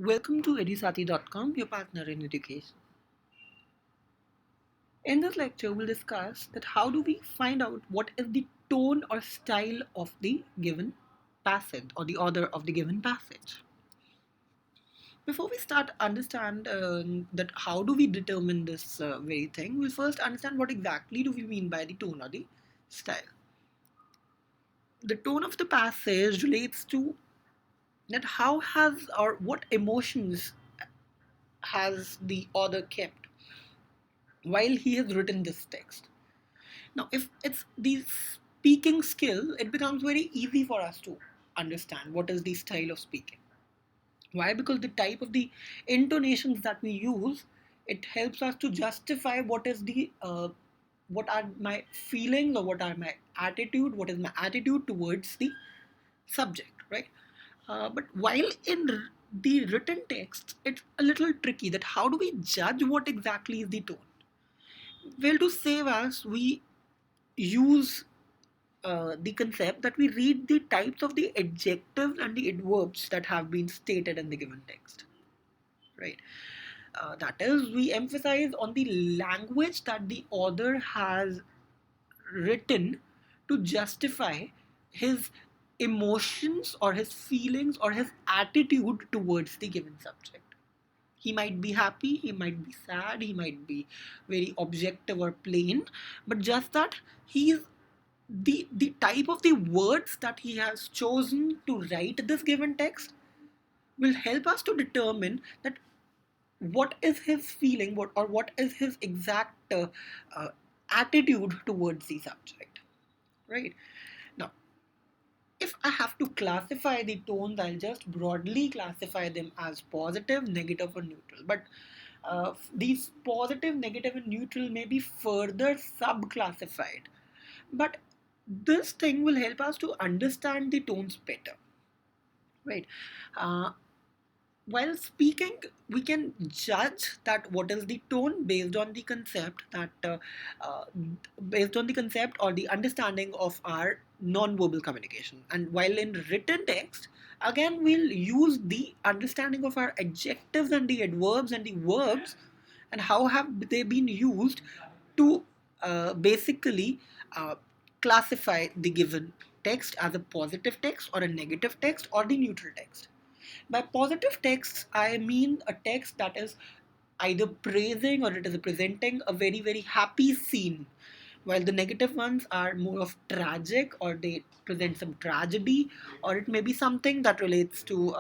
Welcome to edusati.com, your partner in education. In this lecture, we'll discuss that how do we find out what is the tone or style of the given passage or the author of the given passage. Before we start understand that how do we determine this very thing, we'll first understand what exactly do we mean by the tone or the style. The tone of the passage relates to that how has or what emotions has the author kept while he has written this text. Now, if it's the speaking skill, it becomes very easy for us to understand what is the style of speaking. Why? Because the type of the intonations that we use, it helps us to justify what are my feelings or what are my attitude, what is my attitude towards the subject, right? But while in the written text, it's a little tricky that how do we judge what exactly is the tone? Well, to save us, we use the concept that we read the types of the adjectives and the adverbs that have been stated in the given text, right? That is, we emphasize on the language that the author has written to justify his emotions or his feelings or his attitude towards the given subject. He might be happy, he might be sad, he might be very objective or plain, but just that he is the type of the words that he has chosen to write this given text will help us to determine that what is his feeling what is his exact uh, attitude towards the subject, right? Now, if I have to classify the tones, I'll just broadly classify them as positive, negative, or neutral. But these positive, negative, and neutral may be further subclassified. But this thing will help us to understand the tones better, right? Uh, while speaking, we can judge that what is the tone based on the concept uh, based on the concept or the understanding of our non-verbal communication. And while in written text, again we'll use the understanding of our adjectives and the adverbs and the verbs and how have they been used to basically uh, classify the given text as a positive text or a negative text or the neutral text. By positive texts, I mean a text that is either praising or it is presenting a very, very happy scene, while the negative ones are more of tragic or they present some tragedy, or it may be something that relates to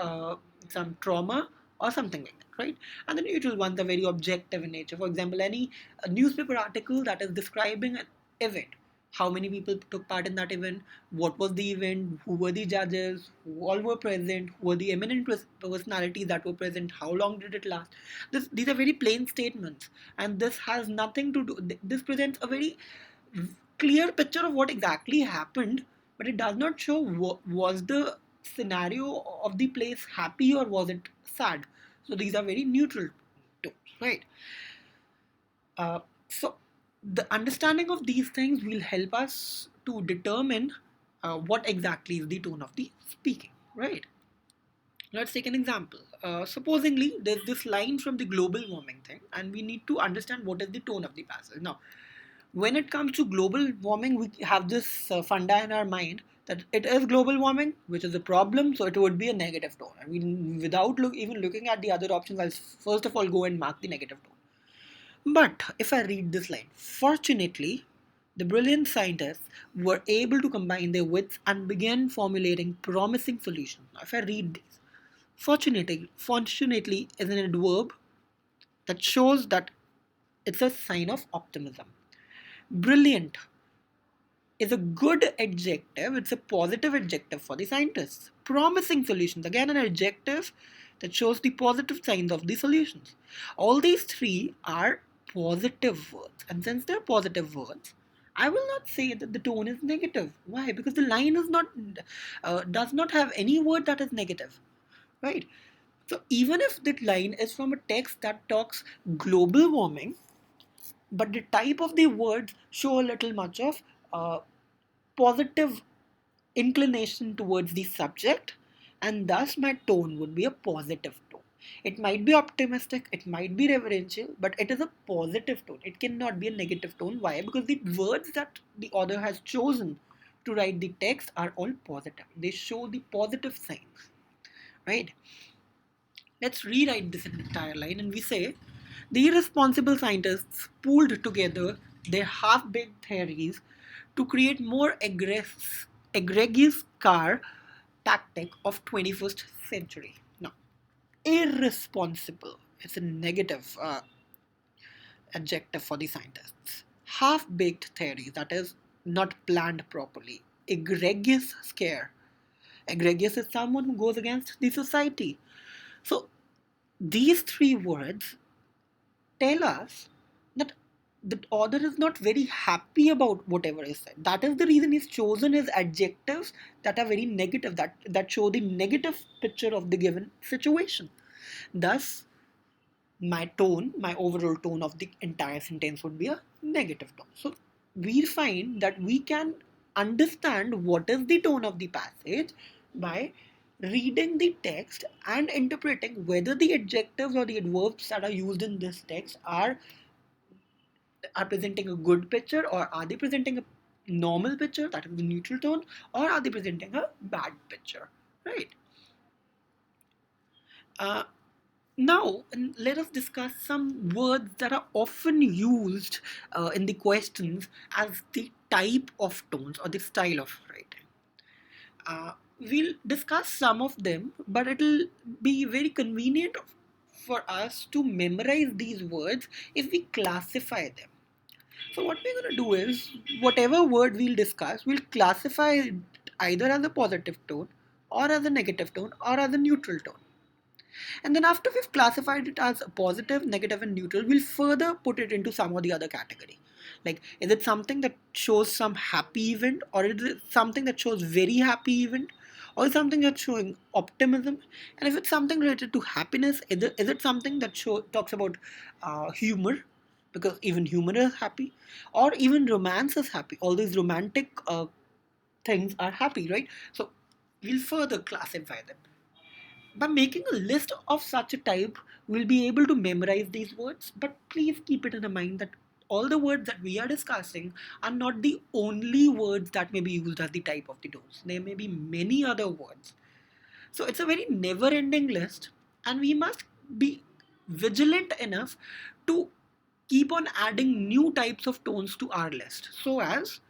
some trauma or something like that, right? And the neutral ones are very objective in nature. For example, any newspaper article that is describing an event, how many people took part in that event, what was the event, who were the judges, who all were present, who were the eminent personalities that were present, how long did it last. These are very plain statements, and this has nothing to do, this presents a very clear picture of what exactly happened, but it does not show was the scenario of the place happy or was it sad. So these are very neutral tones, right? So the understanding of these things will help us to determine what exactly is the tone of the speaking, right? Let's take an example. Supposingly, there's this line from the global warming thing, and we need to understand what is the tone of the passage. Now, when it comes to global warming, we have this funda in our mind that it is global warming, which is a problem, so it would be a negative tone. I mean, without even looking at the other options, I'll first of all go and mark the negative tone. But if I read this line, fortunately, the brilliant scientists were able to combine their wits and began formulating promising solutions. Now, if I read this, fortunately is an adverb that shows that it's a sign of optimism. Brilliant is a good adjective, it's a positive adjective for the scientists. Promising solutions, again, an adjective that shows the positive signs of the solutions. All these three are positive words, and since they're positive words, I will not say that the tone is negative. Why? Because the line is not does not have any word that is negative, right? So even if that line is from a text that talks global warming, but the type of the words show a little much of uh, positive inclination towards the subject, and thus my tone would be a positive tone. It might be optimistic, it might be reverential, but it is a positive tone. It cannot be a negative tone. Why? Because the words that the author has chosen to write the text are all positive. They show the positive signs, right? Let's rewrite this entire line and we say the irresponsible scientists pooled together their half-baked theories to create more egregious car tactic of 21st century. Now, irresponsible, it's a negative adjective for the scientists. Half-baked theories, that is not planned properly. Egregious scare. Egregious is someone who goes against the society. So these three words tell us that the author is not very happy about whatever is said. That is the reason he's chosen his adjectives that are very negative, that show the negative picture of the given situation. Thus, my overall tone of the entire sentence would be a negative tone. So we find that we can understand what is the tone of the passage by reading the text and interpreting whether the adjectives or the adverbs that are used in this text are presenting a good picture, or are they presenting a normal picture, that is the neutral tone, or are they presenting a bad picture, right? uh, Now, let us discuss some words that are often used in the questions as the type of tones or the style of writing. We'll discuss some of them, but it'll be very convenient for us to memorize these words if we classify them. So, what we're going to do is, whatever word we'll discuss, we'll classify it either as a positive tone, or as a negative tone, or as a neutral tone. And then after we've classified it as positive, negative, and neutral, we'll further put it into some or the other category. Like, is it something that shows some happy event, or is it something that shows very happy event, or is something that's showing optimism? And if it's something related to happiness, is it something that talks about humor, because even humor is happy, or even romance is happy? All these romantic things are happy, right? So we'll further classify them. By making a list of such a type, we'll be able to memorize these words, but please keep it in mind that all the words that we are discussing are not the only words that may be used as the type of the tones. There may be many other words. So it's a very never ending list, and we must be vigilant enough to keep on adding new types of tones to our list so as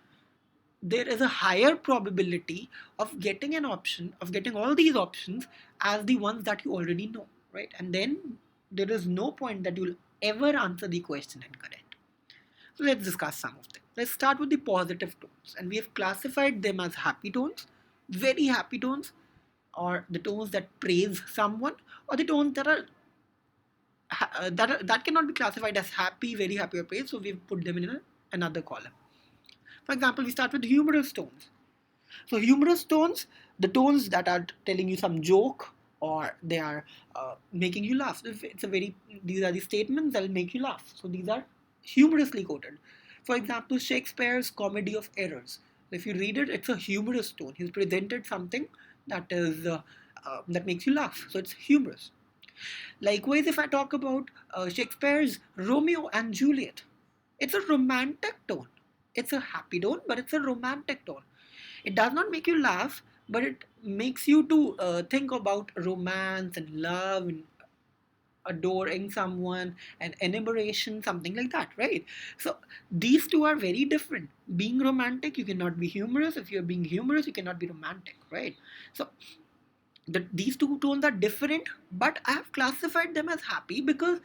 there is a higher probability of getting an option, of getting all these options as the ones that you already know, right? And then there is no point that you'll ever answer the question incorrect. So let's discuss some of them. Let's start with the positive tones, and we have classified them as happy tones, very happy tones, or the tones that praise someone, or the tones that are that cannot be classified as happy, very happy, or praise. So we've put them in another column. For example, we start with humorous tones. So humorous tones, the tones that are telling you some joke, or they are making you laugh. These are the statements that will make you laugh. So these are humorously quoted. For example, Shakespeare's Comedy of Errors. If you read it, it's a humorous tone. He's presented something that makes you laugh. So it's humorous. Likewise, if I talk about Shakespeare's Romeo and Juliet, it's a romantic tone. It's a happy tone, but it's a romantic tone. It does not make you laugh, but it makes you to think about romance and love and adoring someone and enumeration, something like that, right? So these two are very different. Being romantic, you cannot be humorous. If you're being humorous, you cannot be romantic, right? So these two tones are different, but I have classified them as happy because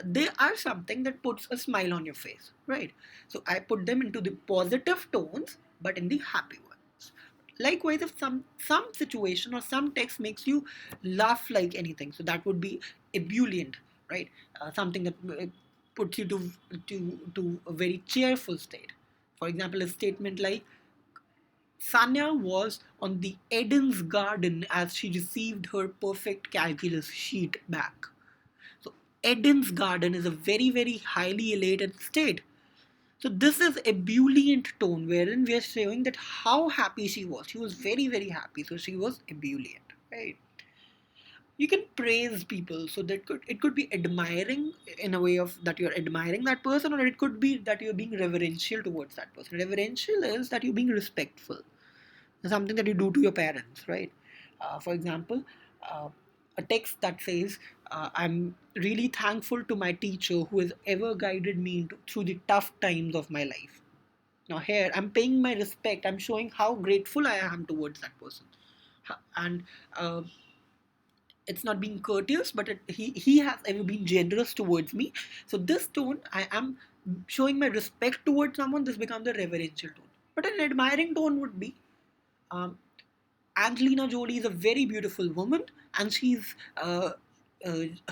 they are something that puts a smile on your face, right? So I put them into the positive tones, but in the happy ones. Likewise, if some situation or some text makes you laugh like anything, so that would be ebullient, right? Something that puts you to a very cheerful state. For example, a statement like, Sanya was on the Eden's garden as she received her perfect calculus sheet back. So Eden's garden is a very, very highly elated state. So this is ebullient tone wherein we are showing that how happy she was. She was very, very happy. So she was ebullient, right? You can praise people, so that it could be admiring in a way of that you're admiring that person, or it could be that you're being reverential towards that person. Reverential is that you're being respectful, something that you do to your parents, right? For example, uh, a text that says, I'm really thankful to my teacher who has ever guided me through the tough times of my life. Now here I'm paying my respect, I'm showing how grateful I am towards that person. And uh, it's not being courteous, but he has ever been generous towards me. So this tone, I am showing my respect towards someone. This becomes a reverential tone. But an admiring tone would be, um, Angelina Jolie is a very beautiful woman, and uh,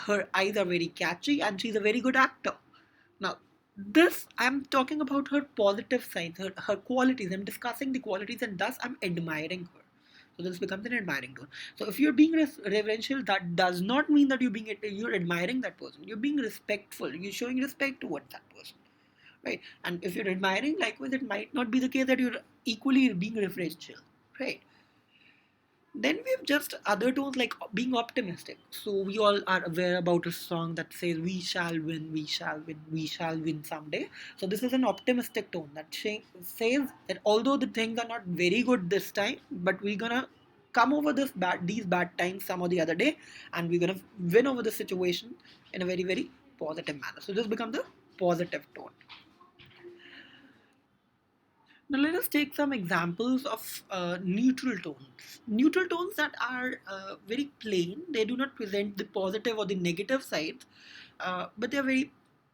her eyes are very catchy, and she's a very good actor. Now, this I'm talking about her positive sides, her qualities. I'm discussing the qualities, and thus I'm admiring her. So this becomes an admiring tone. So if you're being reverential, that does not mean that you're admiring that person. You're being respectful. You're showing respect towards that person, right? And if you're admiring, likewise, it might not be the case that you're equally being reverential, right? Then we have just other tones like being optimistic. So we all are aware about a song that says, "We shall win, we shall win, we shall win someday." So this is an optimistic tone that says that although the things are not very good this time, but we're gonna come over these bad times some or the other day, and we're gonna win over the situation in a very very positive manner. So this becomes a positive tone. Now let us take some examples of neutral tones. Neutral tones that are very plain. They do not present the positive or the negative sides, but they are very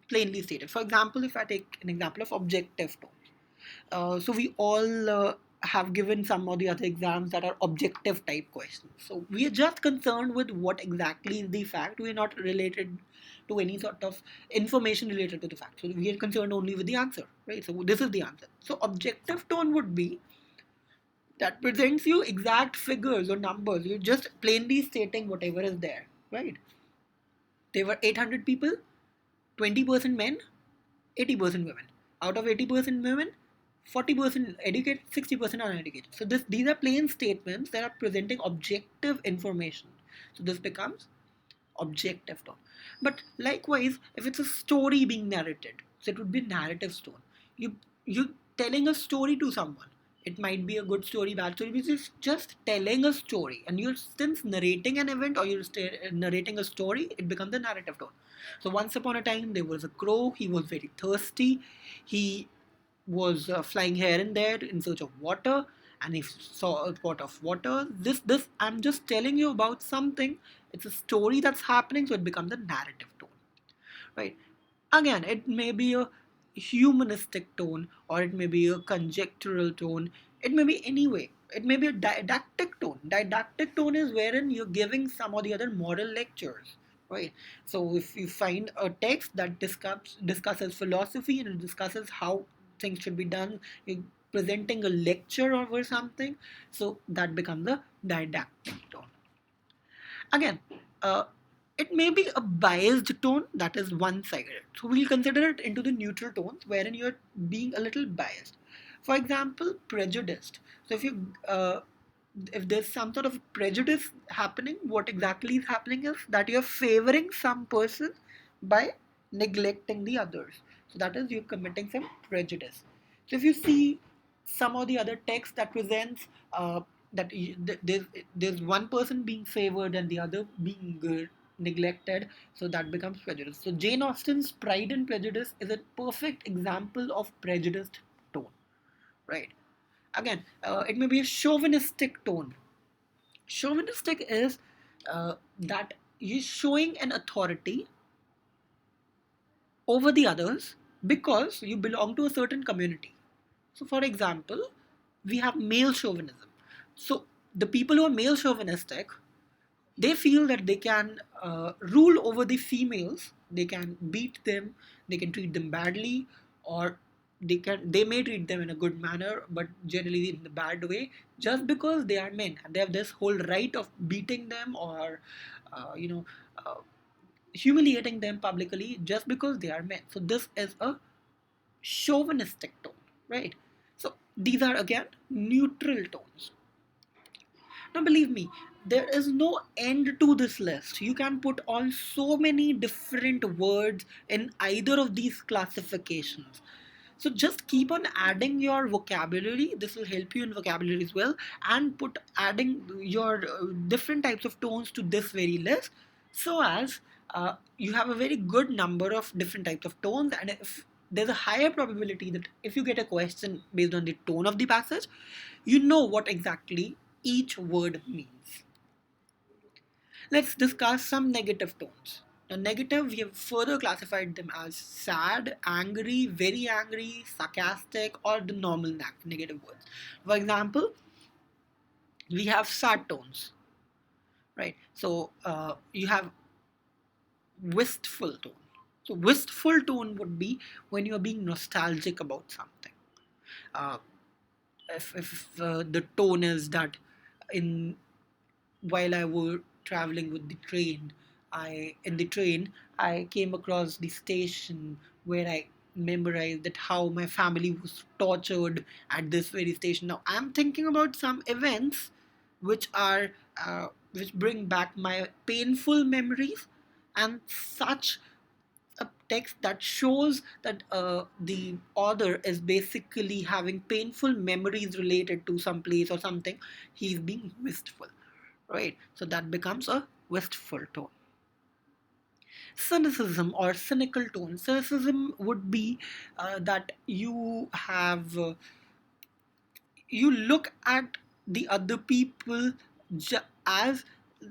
plainly stated. For example, if I take an example of objective tones. So we all have given some or the other exams that are objective type questions. So we are just concerned with what exactly is the fact. We are not related to any sort of information related to the fact. So we are concerned only with the answer, right? So this is the answer. So objective tone would be that presents you exact figures or numbers. You're just plainly stating whatever is there, right? There were 800 people, 20% men, 80% women. Out of 80% women, 40% educated, 60% uneducated. So these are plain statements that are presenting objective information. So this becomes objective tone. But likewise, if it's a story being narrated, so it would be narrative tone. You telling a story to someone. It might be a good story, bad story, which is just telling a story. And you're since narrating an event or you're narrating a story, it becomes a narrative tone. So once upon a time, there was a crow. He was very thirsty. He was flying here and there in search of water, and he saw a pot of water. This I'm just telling you about something. It's a story that's happening, so it becomes a narrative tone, right? Again, it may be a humanistic tone, or it may be a conjectural tone. It may be anyway. It may be a didactic tone. Didactic tone is wherein you're giving some or the other moral lectures, right? So if you find a text that discusses philosophy and it discusses how things should be done, you're presenting a lecture over something, so that becomes a didactic tone. Again, uh, it may be a biased tone that is one-sided. So we'll consider it into the neutral tones wherein you're being a little biased. For example, prejudiced. So if there's some sort of prejudice happening, what exactly is happening is that you're favoring some person by neglecting the others. So that is you're committing some prejudice. So if you see some or the other text that presents that there's one person being favored and the other being neglected, so that becomes prejudice. So Jane Austen's Pride and Prejudice is a perfect example of prejudiced tone, right? Again, it may be a chauvinistic tone. Chauvinistic is that you're showing an authority over the others because you belong to a certain community. So, for example, we have male chauvinism. So, the people who are male chauvinistic, they feel that they can rule over the females. They can beat them. They can treat them badly, or they may treat them in a good manner, but generally in the bad way, just because they are men and they have this whole right of beating them or uh, you know uh, humiliating them publicly just because they are men. So this is a chauvinistic tone, right? So these are again neutral tones. Now, believe me, there is no end to this list. You can put on so many different words in either of these classifications. So just keep on adding your vocabulary. This will help you in vocabulary as well, and put adding your different types of tones to this very list, so as you have a very good number of different types of tones. And if there's a higher probability that if you get a question based on the tone of the passage, you know what exactly each word means. Let's discuss some negative tones. Now, negative, we have further classified them as sad, angry, very angry, sarcastic, or the normal negative words. For example, we have sad tones, right? So you have wistful tone. So wistful tone would be when you're being nostalgic about something. Uh, if the tone is that in while I were traveling with the train, in the train I came across the station where I memorized that how my family was tortured at this very station. Now I'm thinking about some events which are which bring back my painful memories, and such a text that shows that the author is basically having painful memories related to some place or something. He's being wistful, right? So that becomes a wistful tone. Cynicism or cynical tone. Cynicism would be that you look at the other people as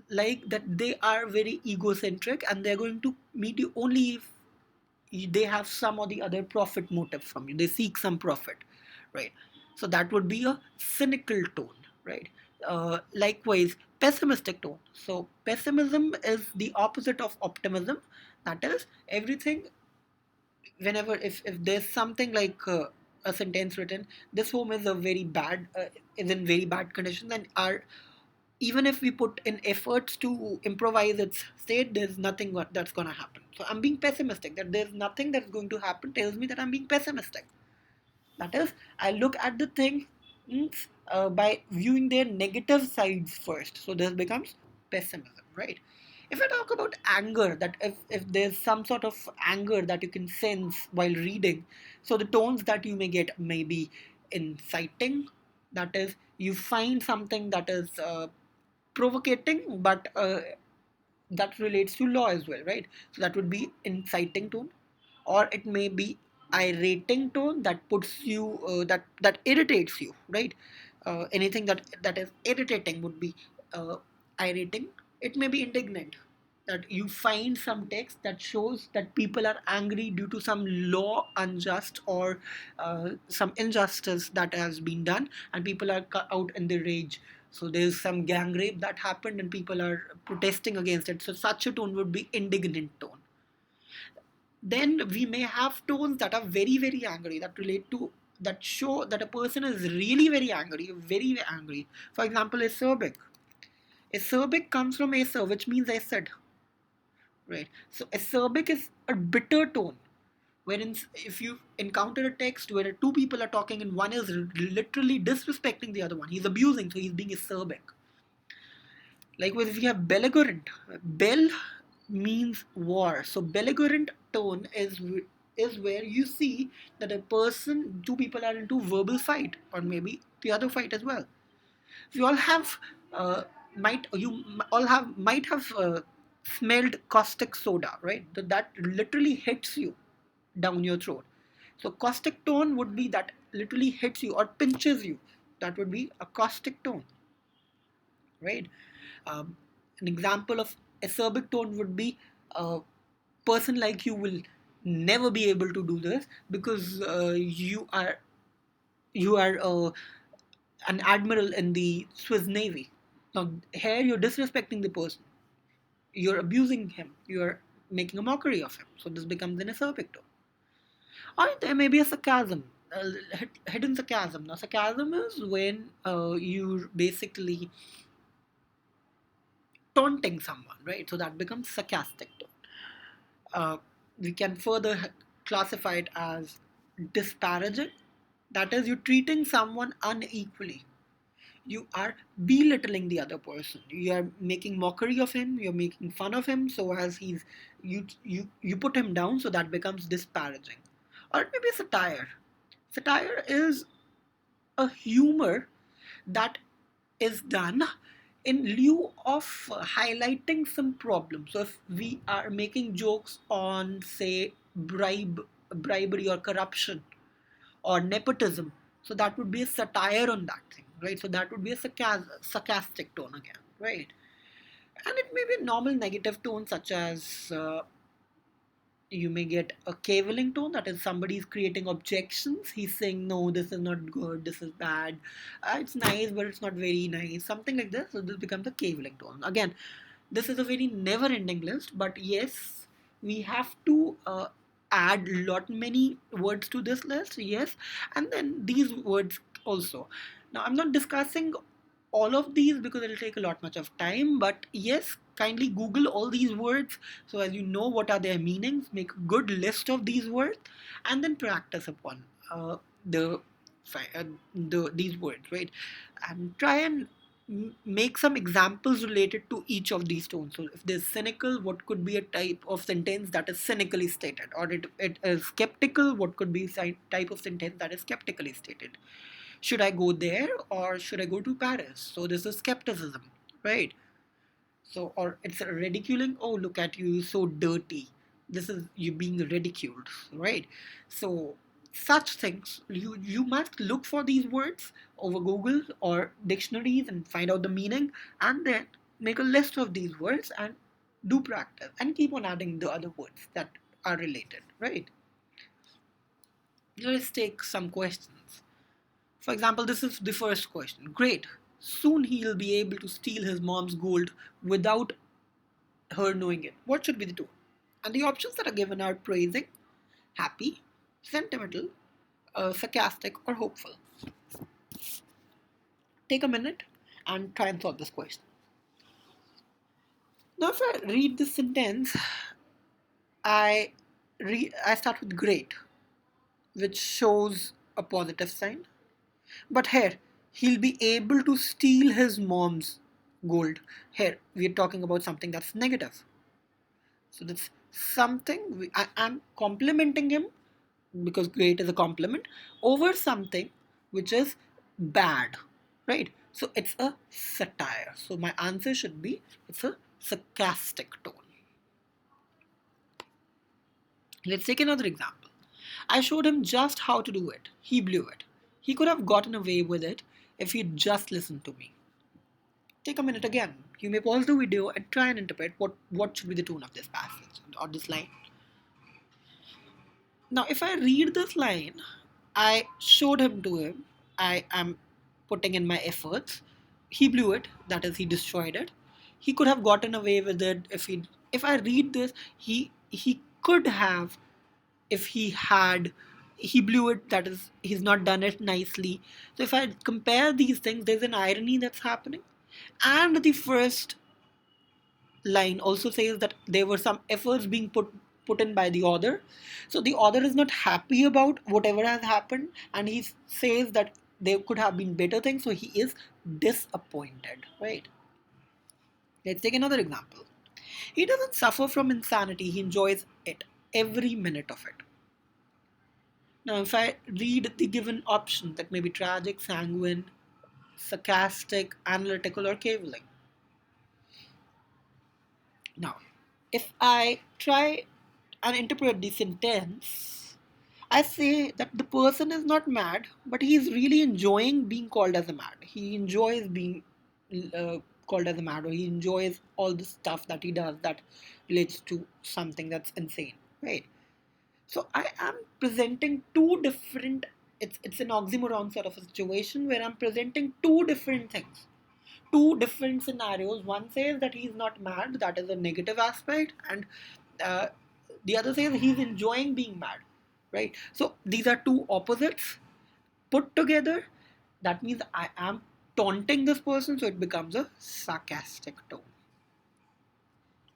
like that they are very egocentric and they're going to meet you only if they have some or the other profit motive from you. They seek some profit, right? So that would be a cynical tone, right? Likewise, pessimistic tone. So pessimism is the opposite of optimism. That is, everything, whenever if there's something like a sentence written, this home is a very bad is in very bad conditions, and are even if we put in efforts to improvise its state, there's nothing that's going to happen. So I'm being pessimistic. That there's nothing that's going to happen tells me that I'm being pessimistic. That is, I look at the things by viewing their negative sides first. So this becomes pessimism, right? If I talk about anger, that if there's some sort of anger that you can sense while reading, so the tones that you may get may be inciting. That is, you find something that is provocating, but that relates to law as well, right? So that would be inciting tone, or it may be irating tone that puts you that irritates you, right? Anything that is irritating would be irating. It may be indignant, that you find some text that shows that people are angry due to some law unjust or some injustice that has been done, and people are out in the rage. So there's some gang rape that happened and people are protesting against it. So such a tone would be indignant tone. Then we may have tones that are very very angry, that relate to, that show that a person is really very angry, very angry. For example, acerbic. Acerbic comes from acer, which means acid, right? So acerbic is a bitter tone, wherein if you encounter a text where two people are talking and one is literally disrespecting the other one, he's abusing, so he's being acerbic. Likewise, if we have belligerent, bell means war. So belligerent tone is where you see that a person, two people are into verbal fight, or maybe the other fight as well. We all have might you all have might have smelled caustic soda, right? That literally hits you down your throat. So caustic tone would be that literally hits you or pinches you. That would be a caustic tone, right? Um, an example of acerbic tone would be a person like you will never be able to do this because you are an admiral in the Swiss Navy. Now here you're disrespecting the person, you're abusing him, you're making a mockery of him. So this becomes an acerbic tone. Or there may be a sarcasm, a hidden sarcasm. Now sarcasm is when you basically taunting someone, right? So that becomes sarcastic tone. We can further classify it as disparaging. That is, you're treating someone unequally. you are belittling the other person. You are making mockery of him, you're making fun of him, so as you put him down, so that becomes disparaging. Or it may be satire. Satire is a humor that is done in lieu of highlighting some problem. So if we are making jokes on, say, bribery or corruption or nepotism, so that would be a satire on that thing, right? So that would be a sarcastic tone again, right? And it may be a normal negative tone, such as you may get a caviling tone, that is somebody is creating objections. He's saying, no, this is not good, this is bad, it's nice but it's not very nice, something like this. So this becomes a caviling tone again. This is a very never ending list, but yes, we have to add lot many words to this list, yes. And then these words also. Now I'm not discussing all of these because it'll take a lot much of time, but yes, kindly google all these words, so as you know what are their meanings, make a good list of these words, and then practice upon the, these words, right? And try and make some examples related to each of these tones. So if there's cynical, what could be a type of sentence that is cynically stated? Or it is skeptical, what could be a type of sentence that is skeptically stated? Should I go there or should I go to Paris? So this is skepticism, right? So, or it's a ridiculing, oh, look at you, so dirty. This is you being ridiculed, right? So, such things, you must look for these words over Google or dictionaries and find out the meaning, and then make a list of these words and do practice and keep on adding the other words that are related, right? Let's take some questions. For example, this is the first question. Great. Soon he'll be able to steal his mom's gold without her knowing it. What should be the tone? And the options that are given are praising, happy, sentimental, sarcastic, or hopeful. Take a minute and try and solve this question. Now, if I read this sentence, I start with great, which shows a positive sign. But here, he'll be able to steal his mom's gold. Here, we're talking about something that's negative. So that's something I'm complimenting him because great is a compliment over something which is bad, right? So it's a satire. So my answer should be it's a sarcastic tone. Let's take another example. I showed him just how to do it. He blew it. He could have gotten away with it if he'd just listened to me. Take a minute again. You may pause the video and try and interpret what should be the tone of this passage or this line. Now, if I read this line, I showed him to him. I am putting in my efforts. He blew it. That is, he destroyed it. He could have gotten away with it if he. If I read this, he could have, if he had. He blew it. That is, he's not done it nicely. So if I compare these things, there's an irony that's happening. And the first line also says that there were some efforts being put in by the author. So the author is not happy about whatever has happened, and he says that there could have been better things, so he is disappointed, right? Let's take another example. He doesn't suffer from insanity, he enjoys it, every minute of it. Now if I read the given options, that may be tragic, sanguine, sarcastic, analytical, or caviling. Now, if I try and interpret the sentence, I say that the person is not mad, but he is really enjoying being called as a mad. He enjoys being called as a mad, or he enjoys all the stuff that he does that relates to something that's insane, right? So I am presenting two different. It's an oxymoron sort of a situation where I'm presenting two different things, two different scenarios. One says that he's not mad, that is a negative aspect, and uh, the other says he's enjoying being mad, right? So these are two opposites put together. That means I am taunting this person, so it becomes a sarcastic tone.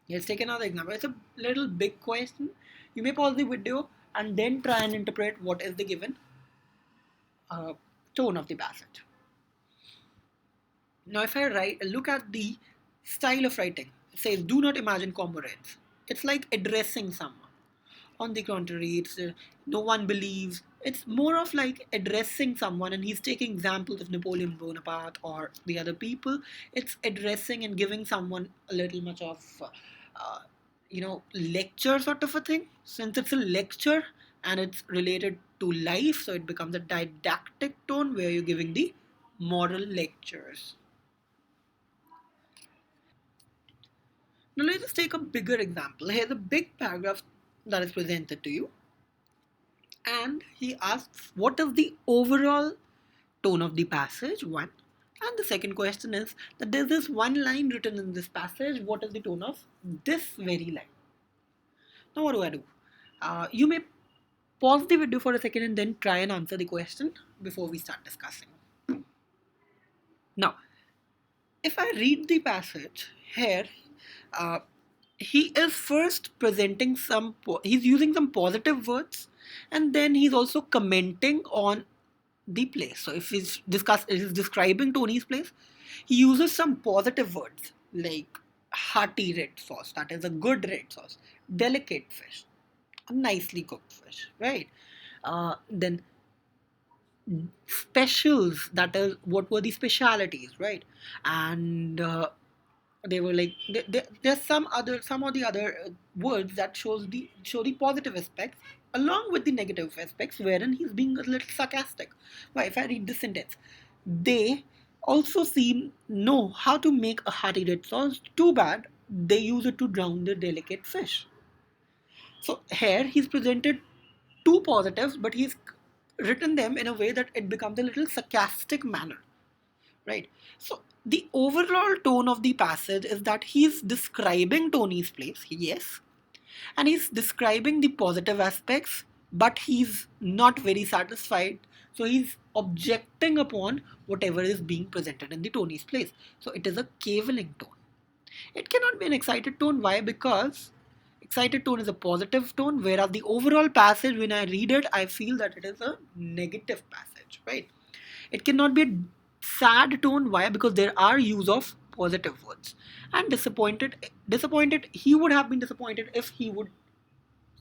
Let's take another example. It's a little big question. You may pause the video and then try and interpret what is the given uh, tone of the passage. Now, if I look at the style of writing, it says, "Do not imagine comrades." It's like addressing someone. On the contrary, it's no one believes. It's more of like addressing someone, and he's taking examples of Napoleon Bonaparte or the other people. It's addressing and giving someone a little much of, uh, lecture sort of a thing. Since it's a lecture and it's related to life, so it becomes a didactic tone where you're giving the moral lectures. Now let's just take a bigger example. Here's a big paragraph that is presented to you, and he asks, what is the overall tone of the passage? One. And the second question is that there's this one line written in this passage. What is the tone of this very line? Now, what do I do? You may pause the video for a second and then try and answer the question before we start discussing. Now, if I read the passage here, uh, he is first presenting he's using some positive words, and then he's also commenting on the place. So if he's describing Tony's place, he uses some positive words like hearty red sauce, that is a good red sauce, delicate fish, a nicely cooked fish, right? Then specials, that is what were the specialities, right? And they were like there's some of the other words that show the positive aspects along with the negative aspects, wherein he's being a little sarcastic. Why, if I read this sentence, they also seem know how to make a hearty red sauce. Too bad they use it to drown their delicate fish. So here he's presented two positives, but he's written them in a way that it becomes a little sarcastic manner, right? So the overall tone of the passage is that he's describing Tony's place, yes, and he's describing the positive aspects, but he's not very satisfied. So he's objecting upon whatever is being presented in the Tony's place. So it is a cavilling tone. It cannot be an excited tone. Why? Because excited tone is a positive tone, whereas the overall passage, when I read it, I feel that it is a negative passage, right? It cannot be a sad tone. Why? Because there are use of positive words. And disappointed, he would have been disappointed if he would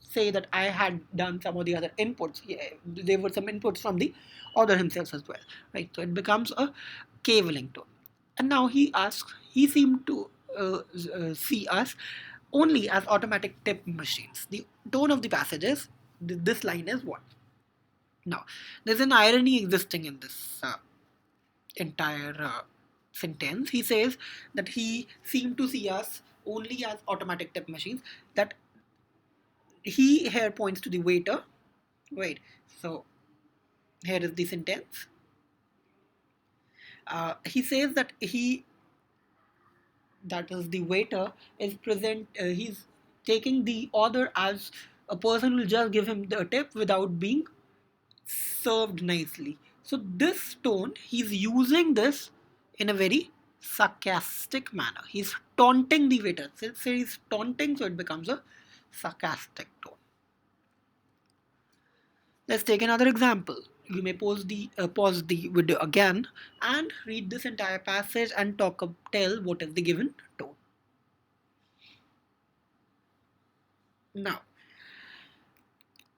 say that I had done some of the other inputs. Yeah, there were some inputs from the author himself as well, right? So it becomes a cavilling tone. And now he seemed to see us only as automatic tip machines. The tone of the passage is, this line is what? Now, there's an irony existing in this entire sentence. He says that he seemed to see us only as automatic tip machines. That he here points to the waiter. Wait, so here is the sentence. He says that that is the waiter, is present. He's taking the order as a person will just give him the tip without being served nicely. So this tone, he's using this in a very sarcastic manner. He's taunting the waiter. Since he's taunting, so it becomes a sarcastic tone. Let's take another example. You may pause the video again and read this entire passage and tell what is the given tone. Now,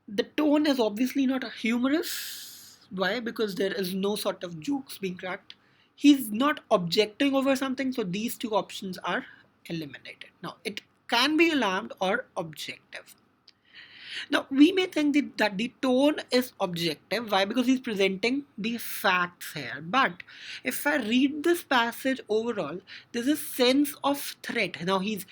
the tone is obviously not a humorous. Why? Because there is no sort of jokes being cracked. He's not objecting over something, so these two options are eliminated. Now, it can be alarmed or objective. Now, we may think that the tone is objective. Why? Because he's presenting the facts here. But if I read this passage overall, there's a sense of threat. Now, he's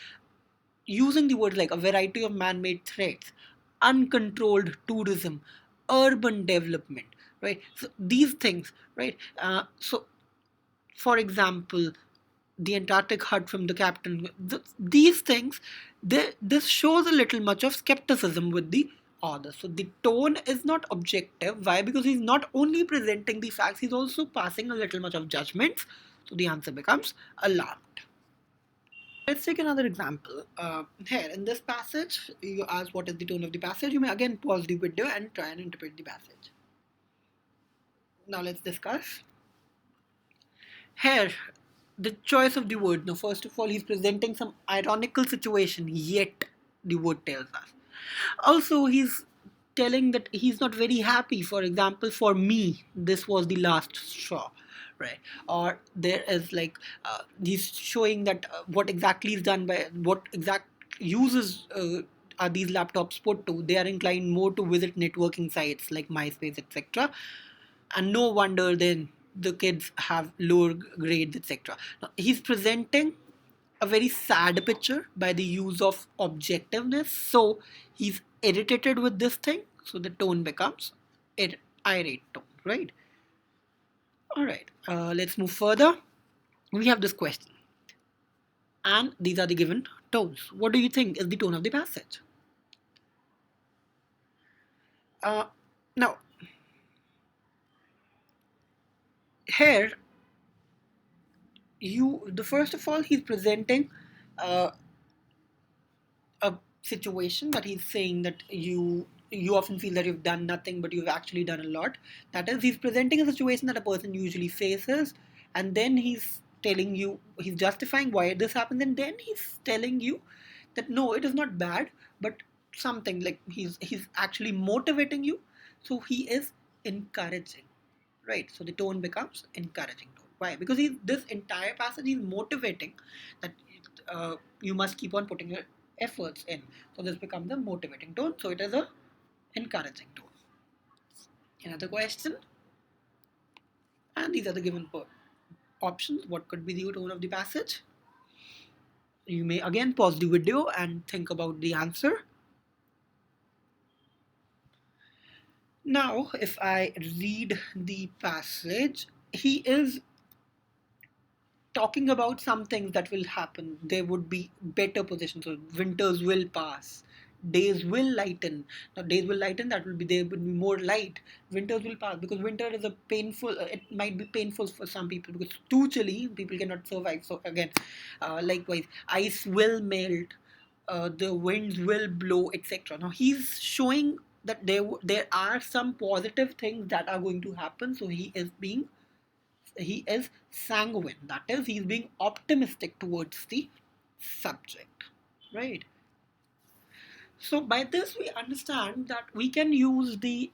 using the words like a variety of man-made threats, uncontrolled tourism, urban development, right? So these things, right? So, for example, the Antarctic hut from the captain, these things, this shows a little much of skepticism with the author. So the tone is not objective. Why? Because he's not only presenting the facts, he's also passing a little much of judgments. So the answer becomes alarmed. Let's take another example. Here in this passage, you ask what is the tone of the passage. You may again pause the video and try and interpret the passage. Now let's discuss. Here, the choice of the word. Now, first of all, he's presenting some ironical situation, yet the word tells us. Also, he's telling that he's not very happy. For example, for me, this was the last straw, right? Or there is like he's showing that what exactly is done by what exact uses. Are these laptops put to? They are inclined more to visit networking sites like MySpace, etc. And no wonder then the kids have lower grades, etc. Now, he's presenting a very sad picture by the use of objectiveness. So he's irritated with this thing. So the tone becomes irate tone, right? All right, let's move further. We have this question, and these are the given tones. What do you think is the tone of the passage? Uh, Now, here the first of all, he's presenting uh, a situation that he's saying that you often feel that you've done nothing but you've actually done a lot. That is, he's presenting a situation that a person usually faces, and then he's telling you, he's justifying why this happens, and then he's telling you that no, it is not bad, but something like he's actually motivating you. So he is encouraging, right? So the tone becomes encouraging tone. Why? Because this entire passage is motivating that you must keep on putting your efforts in. So this becomes a motivating tone. So it is a encouraging tone. Another question, and these are the given options. What could be the tone of the passage? You may again pause the video and think about the answer. Now, if I read the passage, he is talking about some things that will happen. There would be better positions. So winters will pass. Days will lighten. Now days will lighten. That will be there will be more light. Winters will pass because winter is a painful. It might be painful for some people because too chilly. People cannot survive. So again, likewise, ice will melt. The winds will blow, etc. Now he's showing that there are some positive things that are going to happen. So he is sanguine. That is, he's being optimistic towards the subject, right? So by this we understand that we can use the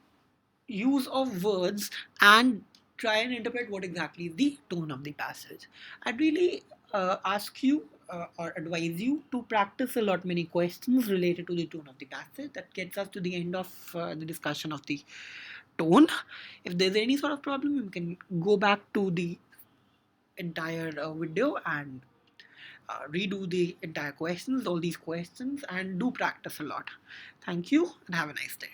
use of words and try and interpret what exactly is the tone of the passage. I'd really ask you or advise you to practice a lot many questions related to the tone of the passage. That gets us to the end of the discussion of the tone. If there's any sort of problem, you can go back to the entire video and redo the entire questions, all these questions, and do practice a lot. Thank you and have a nice day.